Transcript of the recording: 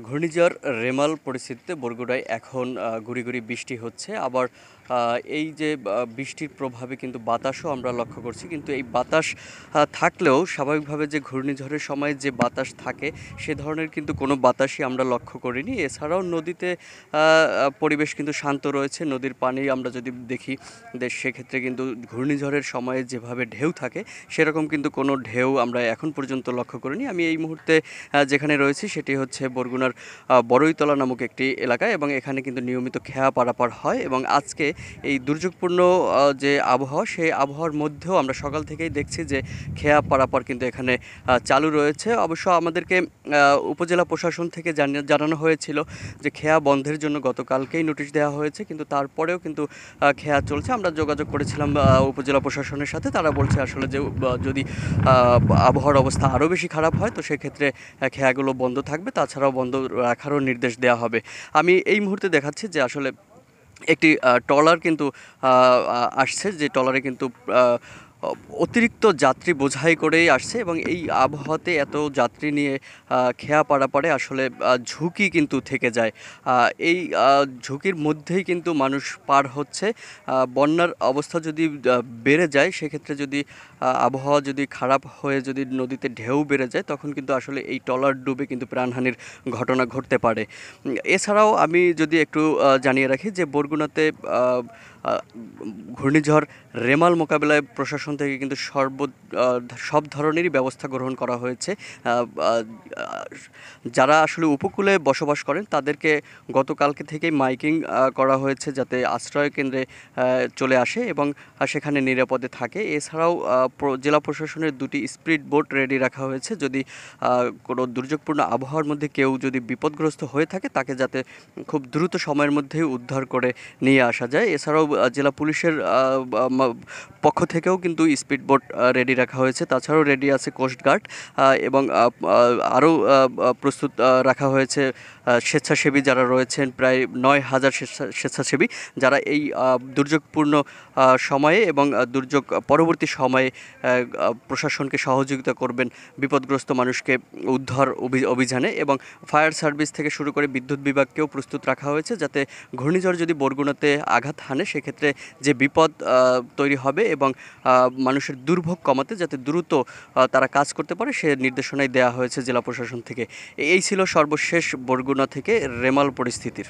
ঘূর্ণিঝড় রেমাল পরিস্থিতিতে বরগুনায় এখন গুঁড়ি গুঁড়ি বৃষ্টি হচ্ছে। আবার এই যে বৃষ্টির প্রভাবে কিন্তু বাতাসও আমরা লক্ষ্য করছি। কিন্তু এই বাতাস থাকলেও স্বাভাবিকভাবে যে ঘূর্ণিঝড়ের সময় যে বাতাস থাকে সে ধরনের কিন্তু কোনো বাতাসই আমরা লক্ষ্য করিনি। এছাড়াও নদীতে পরিবেশ কিন্তু শান্ত রয়েছে। নদীর পানি আমরা যদি দেখি সেক্ষেত্রে কিন্তু ঘূর্ণিঝড়ের সময়ে যেভাবে ঢেউ থাকে সেরকম কিন্তু কোনো ঢেউ আমরা এখন পর্যন্ত লক্ষ্য করিনি। আমি এই মুহূর্তে যেখানে রয়েছি সেটি হচ্ছে বরগুনার বড়ইতলা নামক একটি এলাকায়, এবং এখানে কিন্তু নিয়মিত খেয়া পারাপার হয়। এবং আজকে এই দুর্যোগপূর্ণ যে আবহাওয়া, সেই আবহাওয়ার মধ্যেও আমরা সকাল থেকেই দেখছি যে খেয়া পারাপার কিন্তু এখানে চালু রয়েছে। অবশ্য আমাদেরকে উপজেলা প্রশাসন থেকে জানানো হয়েছিল যে খেয়া বন্ধের জন্য গতকালকেই নোটিশ দেওয়া হয়েছে, কিন্তু তারপরেও কিন্তু খেয়া চলছে। আমরা যোগাযোগ করেছিলাম উপজেলা প্রশাসনের সাথে, তারা বলছে আসলে যে যদি আবহাওয়ার অবস্থা আরও বেশি খারাপ হয় তো সেক্ষেত্রে খেয়াগুলো বন্ধ থাকবে, তাছাড়াও বন্ধ রাখারও নির্দেশ দেওয়া হবে। আমি এই মুহূর্তে দেখাচ্ছি যে আসলে একটি ট্রলার কিন্তু আসছে, যে ট্রলারে কিন্তু অতিরিক্ত যাত্রী বোঝাই করেই আসছে, এবং এই আবহাওয়াতে এত যাত্রী নিয়ে খেয়া পারাপারে আসলে ঝুঁকি কিন্তু থেকে যায়। এই ঝুঁকির মধ্যেই কিন্তু মানুষ পার হচ্ছে। বন্যার অবস্থা যদি বেড়ে যায়, সেক্ষেত্রে যদি আবহাওয়া যদি খারাপ হয়ে যদি নদীতে ঢেউ বেড়ে যায়, তখন কিন্তু আসলে এই ট্রলার ডুবে কিন্তু প্রাণহানির ঘটনা ঘটতে পারে। এছাড়াও আমি যদি একটু জানিয়ে রাখি যে বরগুনাতে ঘূর্ণিঝড় রেমাল মোকাবেলায় প্রশাসন থেকে কিন্তু সব ধরনেরই ব্যবস্থা গ্রহণ করা হয়েছে। যারা আসলে উপকূলে বসবাস করেন তাদেরকে গতকালকে থেকেই মাইকিং করা হয়েছে যাতে আশ্রয় কেন্দ্রে চলে আসে এবং সেখানে নিরাপদে থাকে। এছাড়াও জেলা প্রশাসনের 2টি স্পিড বোট রেডি রাখা হয়েছে, যদি কোনো দুর্যোগপূর্ণ আবহাওয়ার মধ্যে কেউ যদি বিপদগ্রস্ত হয়ে থাকে তাকে যাতে খুব দ্রুত সময়ের মধ্যেই উদ্ধার করে নিয়ে আসা যায়। এছাড়াও জেলা পুলিশের পক্ষ থেকেও কিন্তু স্পিড বোট রেডি রাখা হয়েছে। তাছাড়াও রেডি আছে কোস্টগার্ড, এবং আরও প্রস্তুত রাখা হয়েছে স্বেচ্ছাসেবী যারা রয়েছেন, প্রায় 9,000 স্বেচ্ছাসেবী, যারা এই দুর্যোগপূর্ণ সময়ে এবং দুর্যোগ পরবর্তী সময়ে প্রশাসনকে সহযোগিতা করবেন বিপদগ্রস্ত মানুষকে উদ্ধার অভিযানে। এবং ফায়ার সার্ভিস থেকে শুরু করে বিদ্যুৎ বিভাগকেও প্রস্তুত রাখা হয়েছে যাতে ঘূর্ণিঝড় যদি বরগুনাতে আঘাত হানে সেক্ষেত্রে যে বিপদ তৈরি হবে এবং মানুষের দুর্ভোগ কমাতে যাতে দ্রুত তারা কাজ করতে পারে সে নির্দেশনাই দেওয়া হয়েছে জেলা প্রশাসন থেকে। এই ছিল সর্বশেষ বরগুনা থেকে রেমাল পরিস্থিতির।